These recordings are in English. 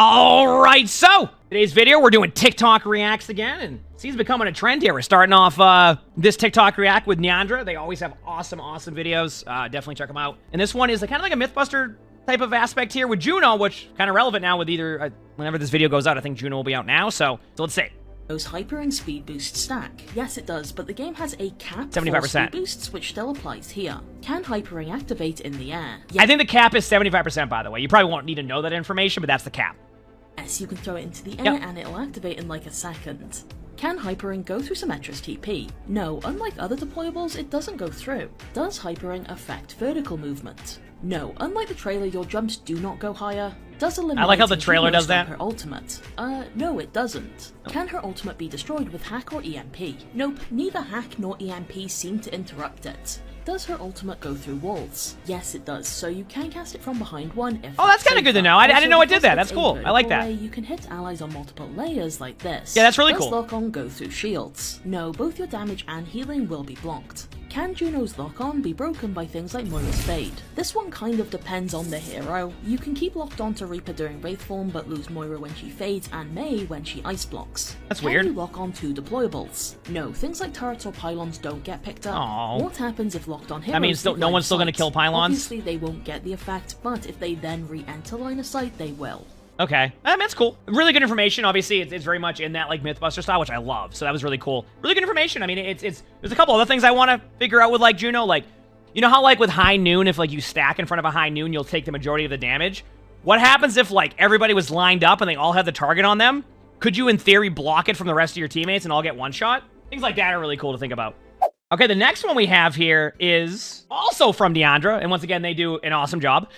All right, so today's video, we're doing TikTok reacts again, and it seems becoming a trend here. We're starting off this TikTok react with Neandra. They always have awesome videos. Definitely check them out. And this one is kind of like a Mythbuster type of aspect here with Juno, which kind of relevant now with either, whenever this video goes out, I think Juno will be out now, so let's see. Those hyper and speed boost stack. Yes, it does, but the game has a cap 75%. for speed boosts, which still applies here. Can hypering activate in the air? I think the cap is 75%, by the way. You probably won't need to know that information, but that's the cap. Yes, you can throw it into the air and it'll activate in like a second. Can hypering go through Symmetra's TP? No, unlike other deployables, it doesn't go through. Does hypering affect vertical movement? No, unlike the trailer, your jumps do not go higher. Does eliminate I like how the trailer does that. Her ultimate? No, it doesn't. Can her ultimate be destroyed with hack or EMP? Nope, neither hack nor EMP seem to interrupt it. Does her ultimate go through walls? Yes, it does, so you can cast it from behind one if. Oh, that's kind of good to know. I didn't know it did that. That's cool. I like that. You can hit allies on multiple layers like this. Yeah, that's really cool. Does lock-on go through shields? No, both your damage and healing will be blocked. Can Juno's lock-on be broken by things like Moira's Fade? This one kind of depends on the hero. You can keep locked on to Reaper during Wraith form, but lose Moira when she fades and Mei when she ice blocks. That's weird. Can you lock on to deployables? No, things like turrets or pylons don't get picked up. Aww. What happens if locked on heroes? I mean, no one's still going to kill pylons? Obviously, they won't get the effect, but if they then re-enter line of sight, they will. Okay, I mean, that's cool. Really good information. Obviously, it's very much in that like Mythbuster style, which I love. So that was really cool. Really good information. I mean, there's a couple other things I want to figure out with like Juno. Like, you know how like with High Noon, if like you stack in front of a High Noon, you'll take the majority of the damage. What happens if like everybody was lined up and they all had the target on them? Could you, in theory, block it from the rest of your teammates and all get one shot? Things like that are really cool to think about. Okay, the next one we have here is also from Neandra, and once again, they do an awesome job.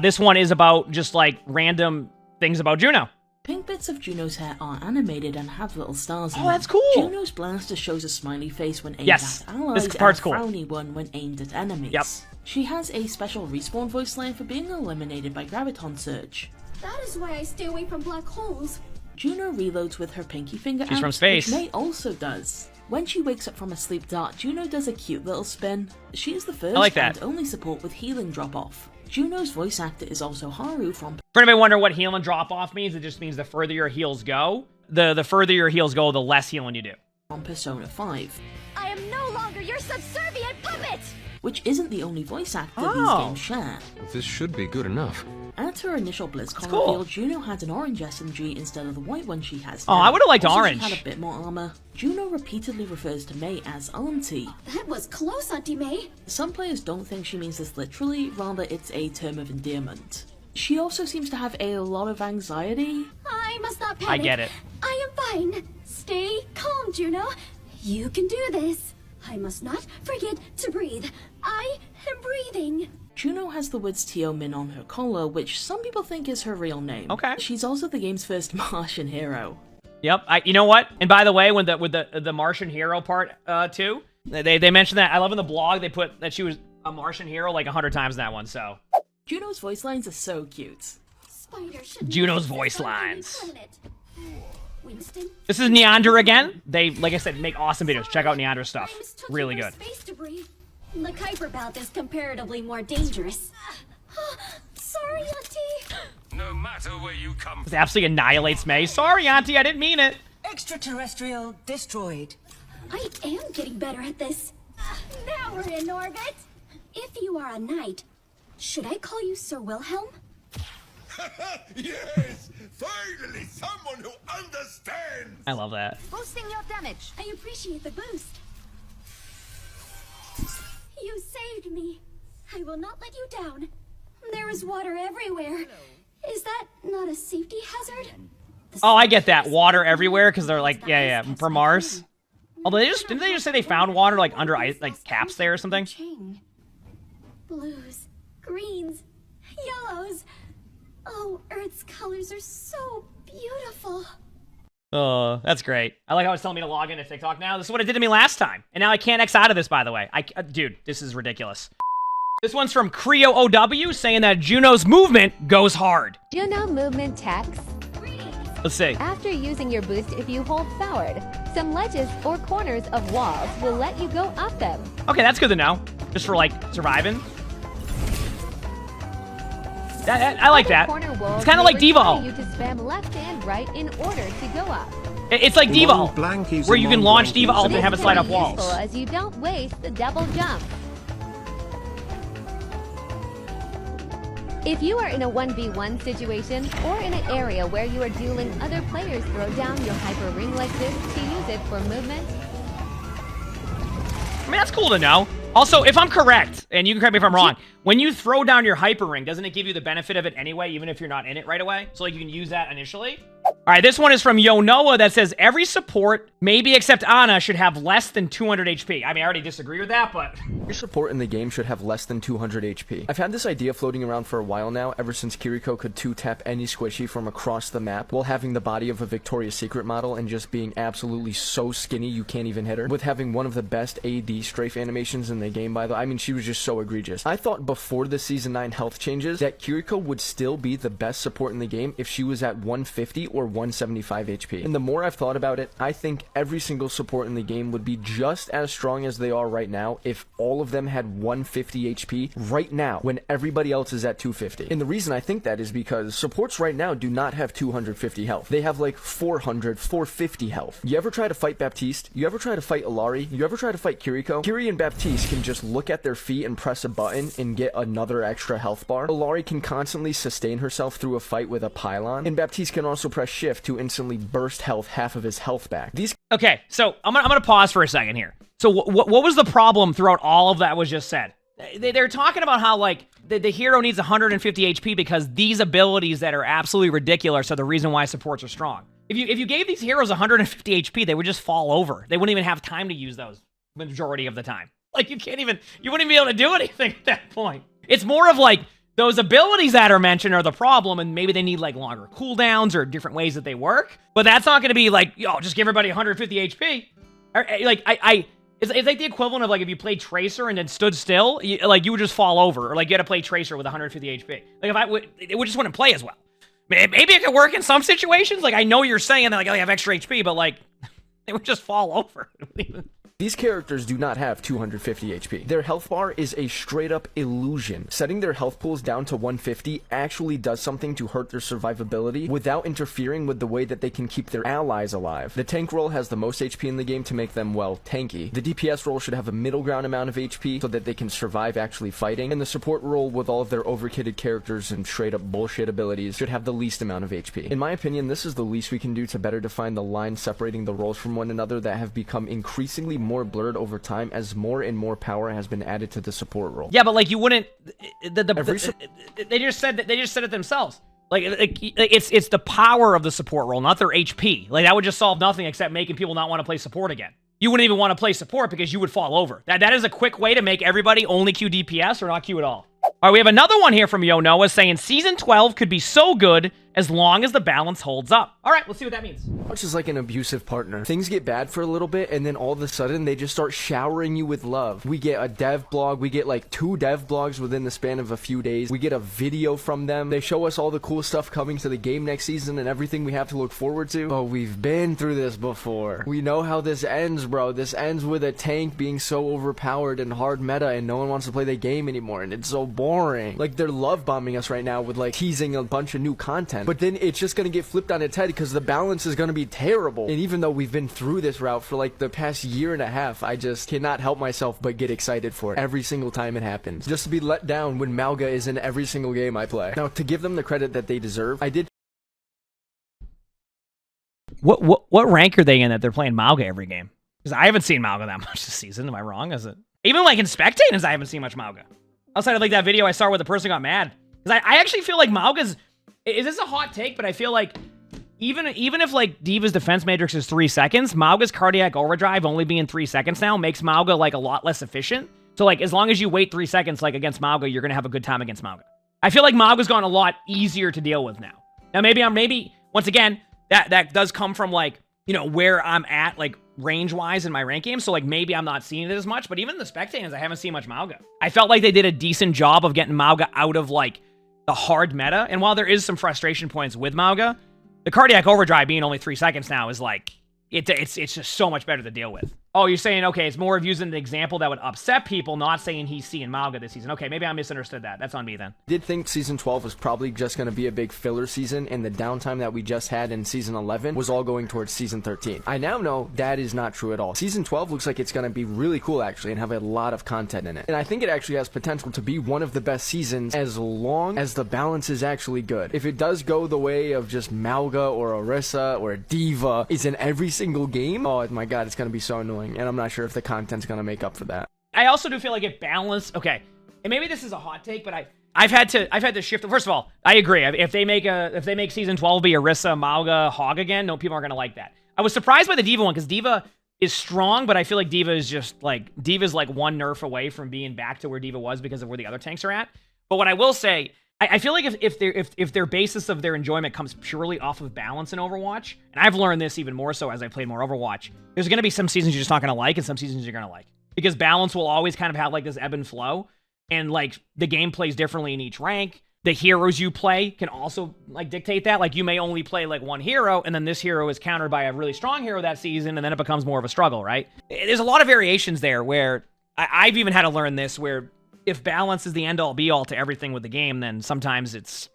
This one is about just like random things about Juno. Pink bits of Juno's hair are animated and have little stars in them. Oh, that's cool. Juno's blaster shows a smiley face when aimed at allies this part's and a cool. frowny one when aimed at enemies. Yep. She has a special respawn voice line for being eliminated by Graviton Surge. That is why I stay away from black holes. Juno reloads with her pinky finger She's out, from space. which Mei also does. When she wakes up from a sleep dart, Juno does a cute little spin. She is the first and only support with healing drop-off. Juno's voice actor is also Haru from... For anybody wondering what healing drop-off means, it just means the further your heals go, the further your heals go, the less healing you do. From Persona 5. I am no longer your subservient puppet! Which isn't the only voice actor these games share. This should be good enough. At her initial BlizzCon reveal, Juno had an orange SMG instead of the white one she has now. Oh, I would have liked orange. She had a bit more armor. Juno repeatedly refers to Mei as Auntie. That was close, Auntie Mei. Some players don't think she means this literally, rather it's a term of endearment. She also seems to have a lot of anxiety. I must not panic. I get it. I am fine. Stay calm, Juno. You can do this. I must not forget to breathe. I am breathing. Juno has the words Tio Min on her collar, which some people think is her real name. Okay. She's also the game's first Martian hero. Yep. You know what? And by the way, with the Martian hero part too, they mentioned that. I love in the blog they put that she was a Martian hero like 100 times in that one. So Juno's voice lines are so cute. Juno's voice lines. Winston, This is Neandra again. They, like I said, make awesome videos. Check out Neandra's stuff. Really good. The Kuiper path is comparatively more dangerous. Sorry, Auntie. No matter where you come This absolutely annihilates Mei. Sorry, Auntie, I didn't mean it. Extraterrestrial destroyed. I am getting better at this. Now we're in orbit. If you are a knight, should I call you Sir Wilhelm? Yes! Finally someone who understands! I love that. Boosting your damage. I appreciate the boost. You saved me. I will not let you down. There is water everywhere. Is that not a safety hazard? Oh, I get that. Water everywhere because they're like, yeah, for Mars. Although didn't they just say they found water like under ice, like caps there or something? Blues, greens, yellows. Oh, Earth's colors are so beautiful. Oh, that's great. I like how it's telling me to log into TikTok now. This is what it did to me last time. And now I can't X out of this, by the way. Dude, this is ridiculous. This one's from Creo OW saying that Juno's movement goes hard. Juno movement text. Let's see. After using your boost, if you hold forward, some ledges or corners of walls will let you go up them. Okay, that's good to know. Just for, like, surviving. I like Other that. corner walls It's kind of may like Diva require Ult. you to spam left and right in order to go up. It's like Diva Ult, Blankies, where you can emongg launch blankies, Diva Ult and This have it can slide be off walls. useful as you don't waste the double jump. If you are in a 1v1 situation or in an area where you are dueling other players, throw down your hyper ring like this to use it for movement. I mean, that's cool to know. Also, if I'm correct, and you can correct me if I'm wrong, when you throw down your hyper ring, doesn't it give you the benefit of it anyway, even if you're not in it right away? So, like, you can use that initially? All right, this one is from Yonoa that says, every support, maybe except Ana, should have less than 200 HP. I mean, I already disagree with that, but... Your support in the game should have less than 200 HP. I've had this idea floating around for a while now, ever since Kiriko could 2-tap any squishy from across the map, while having the body of a Victoria's Secret model and just being absolutely so skinny you can't even hit her, with having one of the best AD strafe animations in the game, by the way. I mean, she was just so egregious. I thought before the Season 9 health changes that Kiriko would still be the best support in the game if she was at 150 or 175 HP. And the more I've thought about it, I think every single support in the game would be just as strong as they are right now if all of them had 150 HP right now when everybody else is at 250. And the reason I think that is because supports right now do not have 250 health. They have like 400, 450 health. You ever try to fight Baptiste? You ever try to fight Illari? You ever try to fight Kiriko? Kiri and Baptiste can just look at their feet and press a button and get another extra health bar. Illari can constantly sustain herself through a fight with a pylon, and Baptiste can also press shift to instantly burst health half of his health back. These Okay, so I'm gonna pause for a second here. So what was the problem throughout all of that was just said? They're talking about how, like, the hero needs 150 HP because these abilities that are absolutely ridiculous are the reason why supports are strong. If you gave these heroes 150 HP, they would just fall over. They wouldn't even have time to use those majority of the time. Like, you wouldn't even be able to do anything at that point. It's more of like, those abilities that are mentioned are the problem, and maybe they need, like, longer cooldowns or different ways that they work. But that's not going to be like, yo, just give everybody 150 HP. Or, like, it's like the equivalent of, like, if you played Tracer and then stood still, you would just fall over. Or, like, you had to play Tracer with 150 HP. Like, it just wouldn't play as well. Maybe it could work in some situations. Like, I know you're saying that, like, I have extra HP, but, like, they would just fall over. These characters do not have 250 HP. Their health bar is a straight up illusion. Setting their health pools down to 150 actually does something to hurt their survivability without interfering with the way that they can keep their allies alive. The tank role has the most HP in the game to make them, well, tanky. The DPS role should have a middle ground amount of HP so that they can survive actually fighting. And the support role, with all of their overkitted characters and straight up bullshit abilities, should have the least amount of HP. In my opinion, this is the least we can do to better define the lines separating the roles from one another that have become increasingly more blurred over time as more and more power has been added to the support role. Yeah, but, like, you wouldn't. They just said it themselves. Like it's the power of the support role, not their HP. Like, that would just solve nothing except making people not want to play support again. You wouldn't even want to play support because you would fall over. That is a quick way to make everybody only queue DPS or not queue at all. All right, we have another one here from Yonoa saying Season 12 could be so good as long as the balance holds up. All right, let's see what that means. Overwatch is like an abusive partner. Things get bad for a little bit, and then all of a sudden, they just start showering you with love. We get a dev blog. We get like 2 dev blogs within the span of a few days. We get a video from them. They show us all the cool stuff coming to the game next season and everything we have to look forward to. Oh, we've been through this before. We know how this ends, bro. This ends with a tank being so overpowered and hard meta, and no one wants to play the game anymore, and it's so boring. Like, they're love bombing us right now with, like, teasing a bunch of new content, but then it's just gonna get flipped on its head because the balance is gonna be terrible. And even though we've been through this route for like the past year and a half, I just cannot help myself but get excited for it every single time it happens, just to be let down when Malga is in every single game I play. Now, to give them the credit that they deserve, I did. What rank are they in that they're playing Malga every game? Because I haven't seen Malga that much this season. Am I wrong? Is it even like in spectators? I haven't seen much Malga outside of like that video I saw where the person got mad. Because I actually feel like Malga's. Is this a hot take? But I feel like even if like Diva's defense matrix is 3 seconds, Malga's cardiac overdrive only being 3 seconds now makes Malga like a lot less efficient. So like as long as you wait 3 seconds like against Malga, you're gonna have a good time against Malga. I feel like Malga's gone a lot easier to deal with now. Now maybe once again that does come from like, you know, where I'm at like range wise in my rank game. So like maybe I'm not seeing it as much, but even the spectators, I haven't seen much Malga. I felt like they did a decent job of getting Malga out of like the hard meta. And while there is some frustration points with Malga, the cardiac overdrive being only 3 seconds now is like, it's just so much better to deal with. Oh, you're saying, okay, it's more of using an example that would upset people, not saying he's seeing Malga this season. Okay, maybe I misunderstood that. That's on me then. I did think Season 12 was probably just going to be a big filler season, and the downtime that we just had in Season 11 was all going towards Season 13. I now know that is not true at all. Season 12 looks like it's going to be really cool, actually, and have a lot of content in it. And I think it actually has potential to be one of the best seasons as long as the balance is actually good. If it does go the way of just Malga or Orisa or D.Va is in every single game, oh my god, it's going to be so annoying, and I'm not sure if the content's going to make up for that. I also do feel like it balanced. Okay, and maybe this is a hot take, but I've had to shift. First of all, I agree. If they make season 12 be Orisa, Malga, Hog again, no, people aren't gonna like that. I was surprised by the D.Va one because D.Va is strong, but I feel like D.Va is just like D.Va's like one nerf away from being back to where D.Va was because of where the other tanks are at. But what I will say, I feel like if their basis of their enjoyment comes purely off of balance in Overwatch, and I've learned this even more so as I played more Overwatch, there's gonna be some seasons you're just not gonna like and some seasons you're gonna like. Because balance will always kind of have like this ebb and flow, and like the game plays differently in each rank. The heroes you play can also like dictate that. Like you may only play like one hero, and then this hero is countered by a really strong hero that season, and then it becomes more of a struggle, right? There's a lot of variations there where I've even had to learn this, where if balance is the end-all be-all to everything with the game, then sometimes there's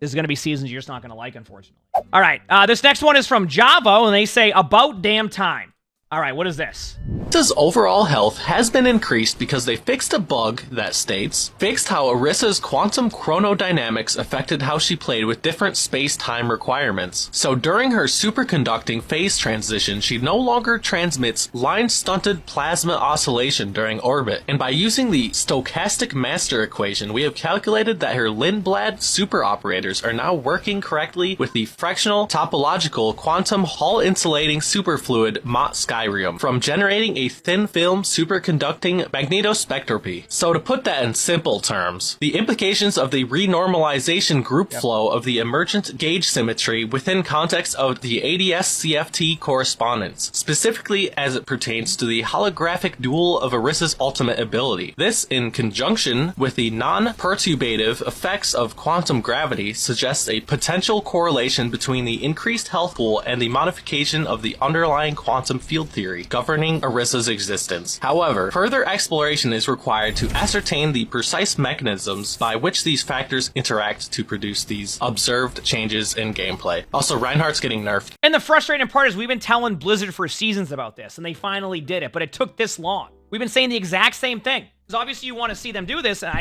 going to be seasons you're just not going to like, unfortunately. All right, this next one is from Javo, and they say, about damn time. All right, what is this? Orisa's overall health has been increased because they fixed a bug that states, fixed how Orisa's quantum chronodynamics affected how she played with different space-time requirements. So during her superconducting phase transition, she no longer transmits line-stunted plasma oscillation during orbit. And by using the stochastic master equation, we have calculated that her Lindblad super operators are now working correctly with the fractional topological quantum Hall insulating superfluid Mott Skyrium from generating a thin film superconducting magnetospectropy. So to put that in simple terms, the implications of the renormalization group flow of the emergent gauge symmetry within context of the ADS-CFT correspondence, specifically as it pertains to the holographic dual of Orisa's ultimate ability. This, in conjunction with the non-perturbative effects of quantum gravity, suggests a potential correlation between the increased health pool and the modification of the underlying quantum field theory governing Orisa's existence. However, further exploration is required to ascertain the precise mechanisms by which these factors interact to produce these observed changes in gameplay. Also, Reinhardt's getting nerfed. And the frustrating part is we've been telling Blizzard for seasons about this, and they finally did it, but it took this long. We've been saying the exact same thing. Because obviously you want to see them do this, and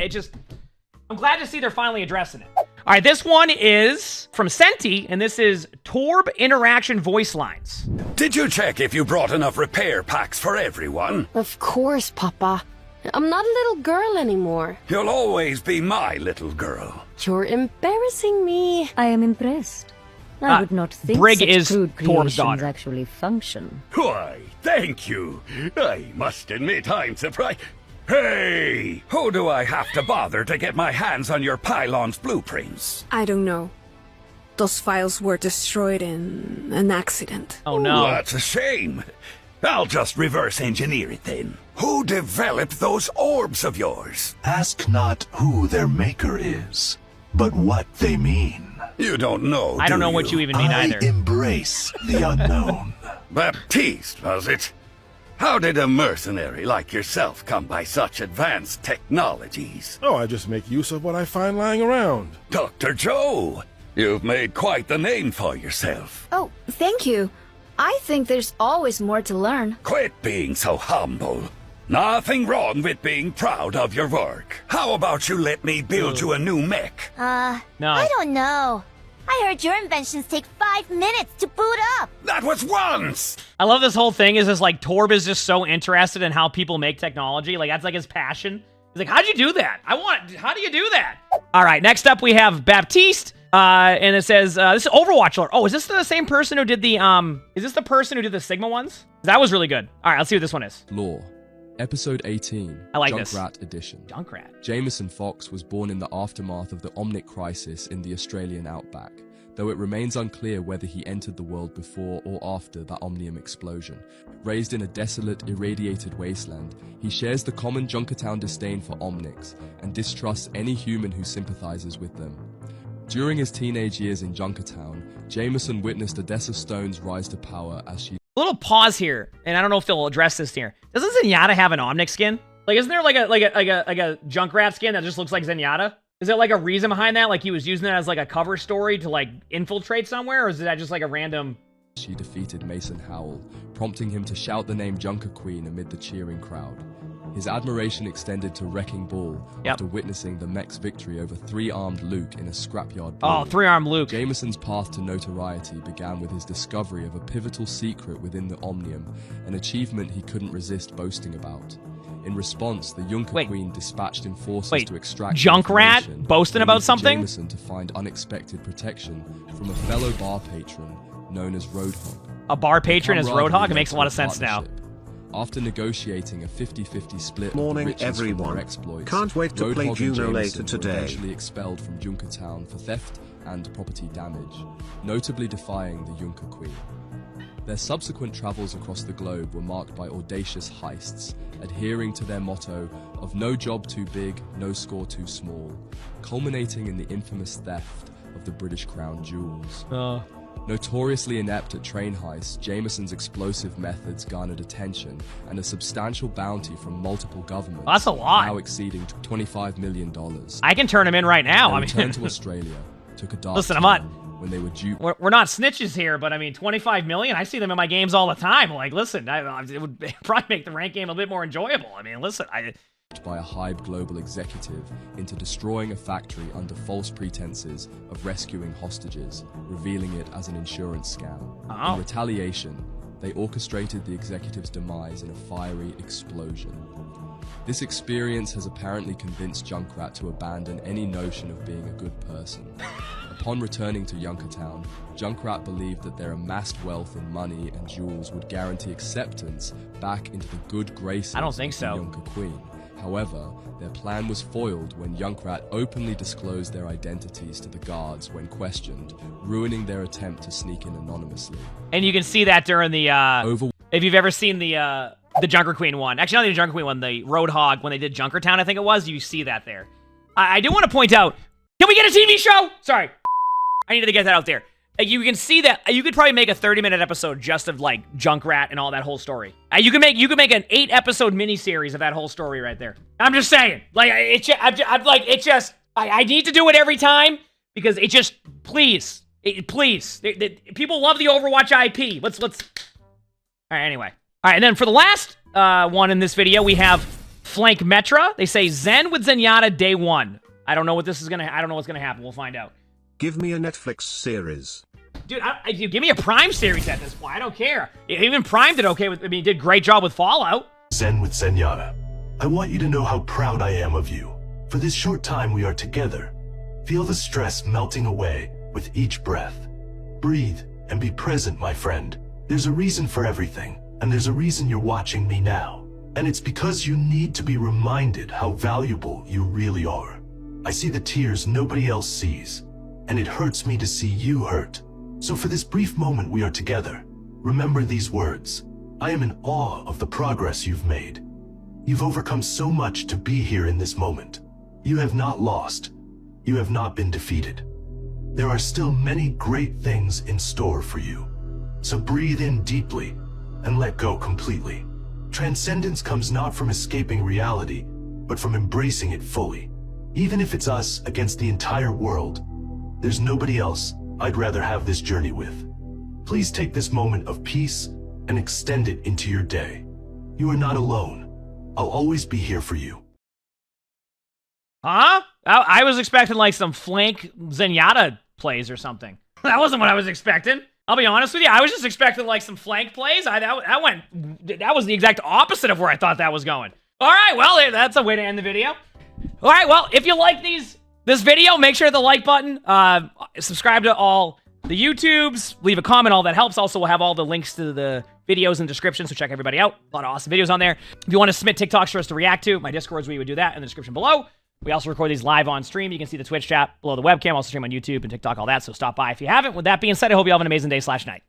I'm glad to see they're finally addressing it. All right, this one is from Senti, and this is Torb Interaction Voice Lines. Did you check if you brought enough repair packs for everyone? Of course, Papa. I'm not a little girl anymore. You'll always be my little girl. You're embarrassing me. I am impressed. I would not think Brig such is crude Torb's creations daughter. actually function. Why, thank you. I must admit I'm surprised. Hey! Who do I have to bother to get my hands on your pylon's blueprints? I don't know. Those files were destroyed in an accident. Oh no. That's a shame. I'll just reverse engineer it then. Who developed those orbs of yours? Ask not who their maker is, but what they mean. You don't know, I don't know what you even mean either. I embrace the unknown. Baptiste, was it? How did a mercenary like yourself come by such advanced technologies? Oh, I just make use of what I find lying around. Dr. Joe, you've made quite the name for yourself. Oh, thank you. I think there's always more to learn. Quit being so humble. Nothing wrong with being proud of your work. How about you let me build you a new mech? No. I don't know. I heard your inventions take 5 minutes to boot up. That was once! I love this whole thing is just like Torb is just so interested in how people make technology. Like that's like his passion. He's like, how'd you do that? How do you do that? All right, next up we have Baptiste. And it says, this is Overwatch lore. Oh, is this the same person who did the, is this the person who did the Sigma ones? That was really good. All right, let's see what this one is. Lore. Episode 18. I like this. Junkrat Edition. Junkrat. Jameson Fox was born in the aftermath of the Omnic crisis in the Australian outback, though it remains unclear whether he entered the world before or after that Omnium explosion. Raised in a desolate, irradiated wasteland, he shares the common Junkertown disdain for Omnics and distrusts any human who sympathizes with them. During his teenage years in Junkertown, Jameson witnessed Odessa Stone's rise to power as she... A little pause here, and I don't know if they'll address this here. Doesn't Zenyatta have an Omnic skin? Like, isn't there like a Junkrat skin that just looks like Zenyatta? Is there like a reason behind that? Like he was using that as like a cover story to like infiltrate somewhere, or is that just like a random... She defeated Mason Howell, prompting him to shout the name Junker Queen amid the cheering crowd. His admiration extended to Wrecking Ball after witnessing the mech's victory over three-armed Luke in a scrapyard brawl. Oh, three-armed Luke. Jameson's path to notoriety began with his discovery of a pivotal secret within the Omnium, an achievement he couldn't resist boasting about. In response, the Junker Queen dispatched enforcers to extract Junkrat boasting about something? Jameson to find unexpected protection from a fellow bar patron known as Roadhog. A bar patron is Roadhog? It makes a lot of sense now. After negotiating a 50-50 split Morning, of the riches everyone. from their exploits, Can't wait to play Roadhog and Juno later Jameson were today. eventually expelled from Junkertown for theft and property damage, notably defying the Junker Queen. Their subsequent travels across the globe were marked by audacious heists, adhering to their motto of no job too big, no score too small, culminating in the infamous theft of the British Crown jewels. Notoriously inept at train heists, Jameson's explosive methods garnered attention and a substantial bounty from multiple governments. That's a lot. Now exceeding $25 million. I can turn him in right now. Their I mean, return to Australia took a dark listen, turn when they were due. We're not snitches here, but I mean, 25 million. I see them in my games all the time. Like, listen, it would probably make the rank game a bit more enjoyable. I mean, listen, by a Hive global executive into destroying a factory under false pretenses of rescuing hostages, revealing it as an insurance scam. In retaliation, they orchestrated the executive's demise in a fiery explosion. This experience has apparently convinced Junkrat to abandon any notion of being a good person. Upon returning to Junkertown, Junkrat believed that their amassed wealth in money and jewels would guarantee acceptance back into the good graces of the Junker Queen. However, their plan was foiled when Junkrat openly disclosed their identities to the guards when questioned, ruining their attempt to sneak in anonymously. And you can see that during the, if you've ever seen the Junker Queen one. Actually, not the Junker Queen one, the Roadhog, when they did Junkertown, I think it was, you see that there. I do want to point out, can we get a TV show? Sorry. I needed to get that out there. You can see that you could probably make a 30-minute episode just of like Junkrat and all that whole story. You could make an 8-episode miniseries of that whole story right there. I'm just saying, like I need to do it every time because it just please. People love the Overwatch IP. Let's. All right, anyway. All right, and then for the last one in this video, we have Flank Metra. They say Zen with Zenyatta day 1. I don't know what this is gonna. I don't know what's gonna happen. We'll find out. Give me a Netflix series. Dude, give me a Prime series at this point. I don't care. Even Prime did okay with. I mean, he did a great job with Fallout. Zen with Zenyatta. I want you to know how proud I am of you. For this short time we are together. Feel the stress melting away with each breath. Breathe and be present, my friend. There's a reason for everything, and there's a reason you're watching me now. And it's because you need to be reminded how valuable you really are. I see the tears nobody else sees, and it hurts me to see you hurt. So for this brief moment we are together, remember these words. I am in awe of the progress you've made. You've overcome so much to be here in this moment. You have not lost. You have not been defeated. There are still many great things in store for you. So breathe in deeply and let go completely. Transcendence comes not from escaping reality, but from embracing it fully. Even if it's us against the entire world, there's nobody else I'd rather have this journey with. Please take this moment of peace and extend it into your day. You are not alone. I'll always be here for you. Huh? I was expecting like some Flank Zenyatta plays or something. That wasn't what I was expecting. I'll be honest with you. I was just expecting like some Flank plays. That was the exact opposite of where I thought that was going. All right, well, that's a way to end the video. All right, well, if you like this video, make sure to hit the like button. Subscribe to all the YouTubes. Leave a comment. All that helps. Also, we'll have all the links to the videos in the description, so check everybody out. A lot of awesome videos on there. If you want to submit TikToks for us to react to, my Discord's where you would do that in the description below. We also record these live on stream. You can see the Twitch chat below the webcam. Also stream on YouTube and TikTok, all that, so stop by if you haven't. With that being said, I hope you have an amazing day/night.